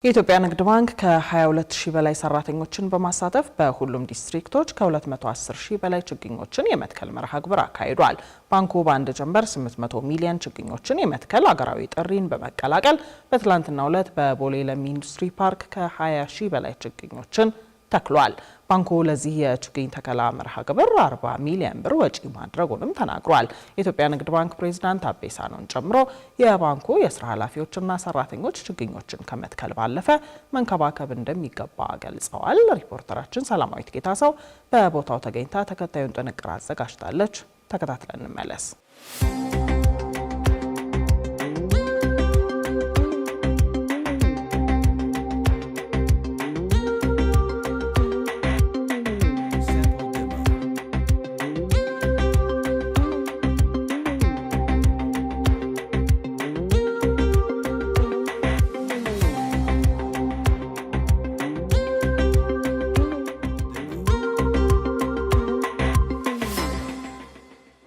የኢትዮጵያ ንግድ ባንክ ከ22000 በላይ ሰራተኞችን በማሳተፍ በሁሉም ዲስትሪክቶች ከ210,000 በላይ ችግኞችን የመትከል መርሃ ግብር አካሂዷል። ባንኩ በአንድ ጀንበር 800 ሚሊዮን ችግኞችን የመትከል አገራዊ ጥሪን በመቀላቀል በትላንትናው ዕለት በቦሌ ለሚ ኢንዱስትሪ ፓርክ ከ20,000 በላይ ችግኞችን ተክሏል። ባንኩ ለዚህ የችግኝ ተከላ መርሃ ግብር 40 ሚሊዮን ብር ወጪ ማድረጉንም ተናግሯል። የኢትዮጵያ ንግድ ባንክ ፕሬዝዳንት አቤ ሳኖን ጨምሮ የባንኩ የስራ ኃላፊዎችና ሰራተኞች ችግኞችን ከመትከል ባለፈ መንከባከብ እንደሚገባ ገልጸዋል። ሪፖርተራችን ሰላማዊት ጌታሰው በቦታው ተገኝታ ተከታዩን ጥንቅር አዘጋጅታለች። ተከታትለን እንመለስ።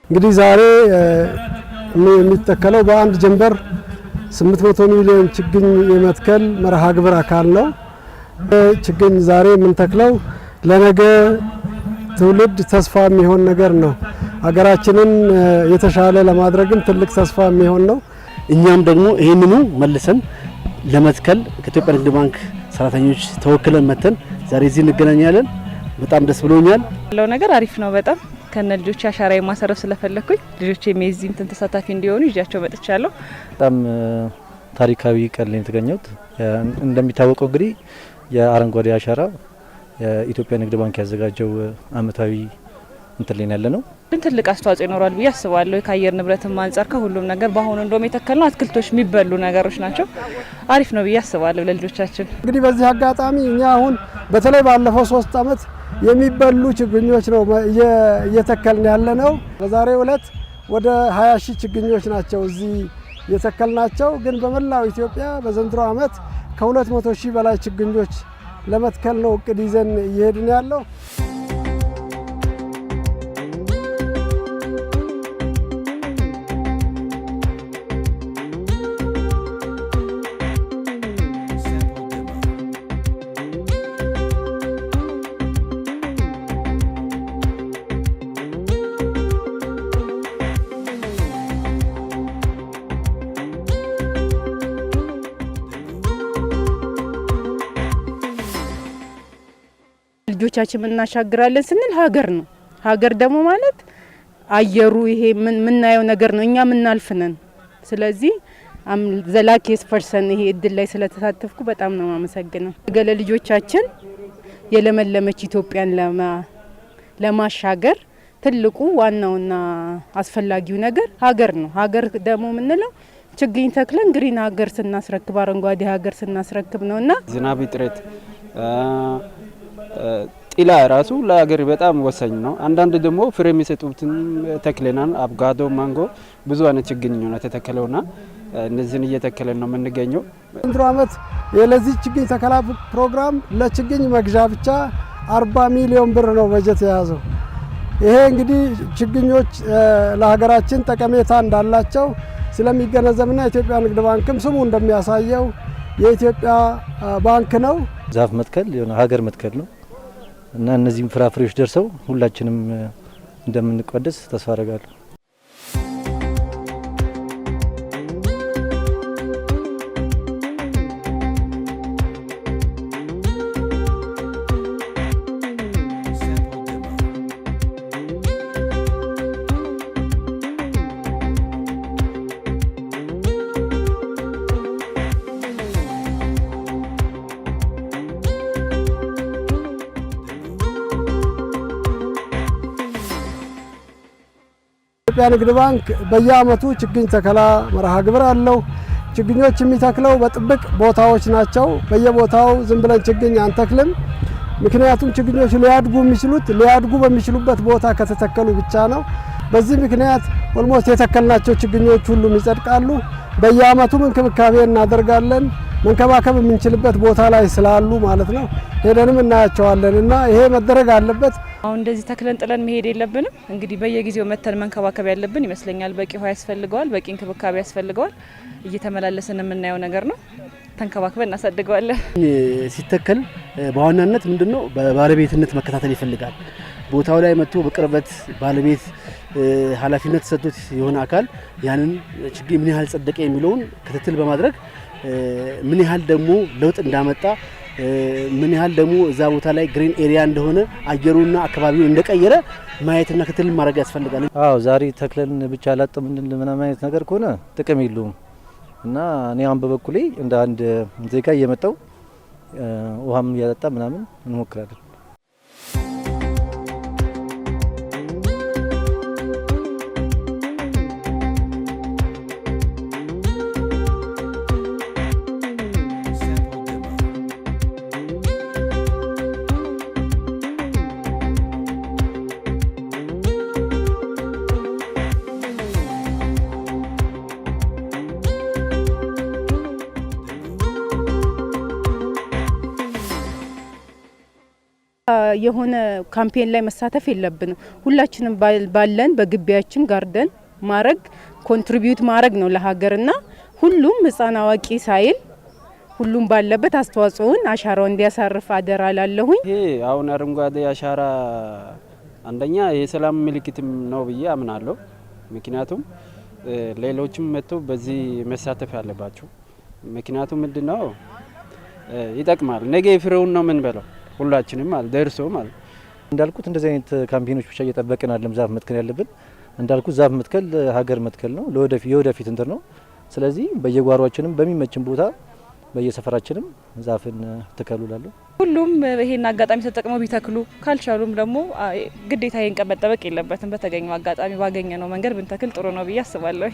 እንግዲህ ዛሬ የሚተከለው በአንድ ጀንበር 800 ሚሊዮን ችግኝ የመትከል መርሃ ግብር አካል ነው። ችግኝ ዛሬ የምንተክለው ለነገ ትውልድ ተስፋ የሚሆን ነገር ነው። ሀገራችንን የተሻለ ለማድረግም ትልቅ ተስፋ የሚሆን ነው። እኛም ደግሞ ይሄንኑ መልሰን ለመትከል ከኢትዮጵያ ንግድ ባንክ ሰራተኞች ተወክለን መተን ዛሬ እዚህ እንገናኛለን። በጣም ደስ ብሎኛል። ያለው ነገር አሪፍ ነው። በጣም ከነ ልጆች አሻራ የማሰረፍ ስለፈለኩኝ ልጆች የሜዚን ተሳታፊ እንዲሆኑ ይዣቸው መጥቻለሁ። በጣም ታሪካዊ ቀን ላይ የተገኘሁት እንደሚታወቀው እንግዲህ የአረንጓዴ አሻራ የኢትዮጵያ ንግድ ባንክ ያዘጋጀው አመታዊ እንትን ላይ ያለ ነው። ትልቅ አስተዋጽኦ ይኖራል ብዬ አስባለሁ። ከአየር ንብረትም አንፃር ከሁሉም ነገር በአሁኑ እንደውም የተከልነው አትክልቶች የሚበሉ ነገሮች ናቸው። አሪፍ ነው ብዬ አስባለሁ ለልጆቻችን። እንግዲህ በዚህ አጋጣሚ እኛ አሁን በተለይ ባለፈው 3 አመት የሚበሉ ችግኞች ነው እየተከልን ያለ ነው። በዛሬው ዕለት ወደ 20,000 ችግኞች ናቸው እዚህ የተከልናቸው። ግን በመላው ኢትዮጵያ በዘንድሮ አመት ከ200,000 በላይ ችግኞች ለመትከል ነው እቅድ ይዘን እየሄድን ያለው። ልጆቻችን እናሻግራለን ስንል ሀገር ነው። ሀገር ደግሞ ማለት አየሩ ይሄ ምናየው ነገር ነው። እኛ ምናልፍነን። ስለዚህ ዘላቂስ ፐርሰን ይሄ እድል ላይ ስለተሳተፍኩ በጣም ነው ማመሰግነው። ገለ ልጆቻችን የለመለመች ኢትዮጵያን ለማሻገር ትልቁ ዋናውና አስፈላጊው ነገር ሀገር ነው። ሀገር ደግሞ ምንለው ችግኝ ተክለን ግሪን ሀገር ስናስረክብ አረንጓዴ ሀገር ስናስረክብ ነውና ዝናብ ጥረት ጢላ ራሱ ለሀገር በጣም ወሳኝ ነው። አንዳንድ ደግሞ ፍሬ የሚሰጡትን ተክለናል። አቮካዶ፣ ማንጎ ብዙ አይነት ችግኝ ነው የተተከለውና እነዚህን እየተከለን ነው የምንገኘው። ዘንድሮ አመት ለዚህ ችግኝ ተከላ ፕሮግራም ለችግኝ መግዣ ብቻ 40 ሚሊዮን ብር ነው በጀት የያዘው። ይሄ እንግዲህ ችግኞች ለሀገራችን ጠቀሜታ እንዳላቸው ስለሚገነዘብና የኢትዮጵያ ንግድ ባንክም ስሙ እንደሚያሳየው የኢትዮጵያ ባንክ ነው። ዛፍ መትከል የሆነ ሀገር መትከል ነው እና እነዚህም ፍራፍሬዎች ደርሰው ሁላችንም እንደምንቀደስ ተስፋ አደርጋለሁ። የኢትዮጵያ ንግድ ባንክ በየአመቱ ችግኝ ተከላ መርሃ ግብር አለው። ችግኞች የሚተክለው በጥብቅ ቦታዎች ናቸው። በየቦታው ዝም ብለን ችግኝ አንተክልም። ምክንያቱም ችግኞች ሊያድጉ በሚችሉበት ቦታ ከተተከሉ ብቻ ነው። በዚህ ምክንያት ኦልሞስት የተከልናቸው ችግኞች ሁሉም ይጸድቃሉ። በየአመቱም እንክብካቤ እናደርጋለን። መንከባከብ የምንችልበት ቦታ ላይ ስላሉ ማለት ነው። ሄደንም እናያቸዋለን እና ይሄ መደረግ አለበት። አሁን እንደዚህ ተክለን ጥለን መሄድ የለብንም። እንግዲህ በየጊዜው መተን መንከባከብ ያለብን ይመስለኛል። በቂ ውሃ ያስፈልገዋል፣ በቂ እንክብካቤ ያስፈልገዋል። እየተመላለሰን የምናየው ነገር ነው። ተንከባክበን እናሳድገዋለን። ሲተከል በዋናነት ምንድነው በባለቤትነት መከታተል ይፈልጋል። ቦታው ላይ መጥቶ በቅርበት ባለቤት ኃላፊነት ሰጥቶት የሆነ አካል ያንን ችግኝ ምን ያህል ጸደቀ የሚለውን ክትትል በማድረግ ምን ያህል ደግሞ ለውጥ እንዳመጣ ምን ያህል ደግሞ እዛ ቦታ ላይ ግሪን ኤሪያ እንደሆነ አየሩና አካባቢው እንደቀየረ ማየትና ክትትል ማድረግ ያስፈልጋል። አዎ ዛሬ ተክለን ብቻ ላጥም ምናምን አይነት ነገር ከሆነ ጥቅም የለውም እና እኔ አሁን በበኩሌ እንደ አንድ ዜጋ እየመጣው ውሃም እያጠጣ ምናምን እንሞክራለን። የሆነ ካምፔን ላይ መሳተፍ የለብንም። ሁላችንም ባለን በግቢያችን ጋርደን ማረግ ኮንትሪቢዩት ማረግ ነው ለሀገርና ሁሉም ህፃን አዋቂ ሳይል ሁሉም ባለበት አስተዋጽኦን አሻራው እንዲያሳርፍ አደራ ላለሁኝ። ይሄ አሁን አረንጓዴ አሻራ አንደኛ የሰላም ምልክትም ነው ብዬ አምናለሁ። ምክንያቱም ሌሎችም መጥቶ በዚህ መሳተፍ ያለባቸው ምክንያቱም ምንድነው ይጠቅማል። ነገ ፍሬውን ነው ምን በለው ሁላችንም ማለት ደርሶ ማለት እንዳልኩት እንደዚህ አይነት ካምፔኖች ብቻ እየጠበቅን አይደለም ዛፍ መትከል ያለብን። እንዳልኩት ዛፍ መትከል ሀገር መትከል ነው፣ የወደፊት እንትን ነው። ስለዚህ በየጓሯችንም በሚመችን ቦታ በየሰፈራችንም ዛፍን ተከሉላለሁ። ሁሉም ይሄን አጋጣሚ ተጠቅመው ቢተክሉ ካልቻሉም ደግሞ ግዴታ ይሄን ቀን መጠበቅ የለበትም። በተገኘው አጋጣሚ ባገኘነው መንገድ ብንተክል ጥሩ ነው ብዬ አስባለሁ።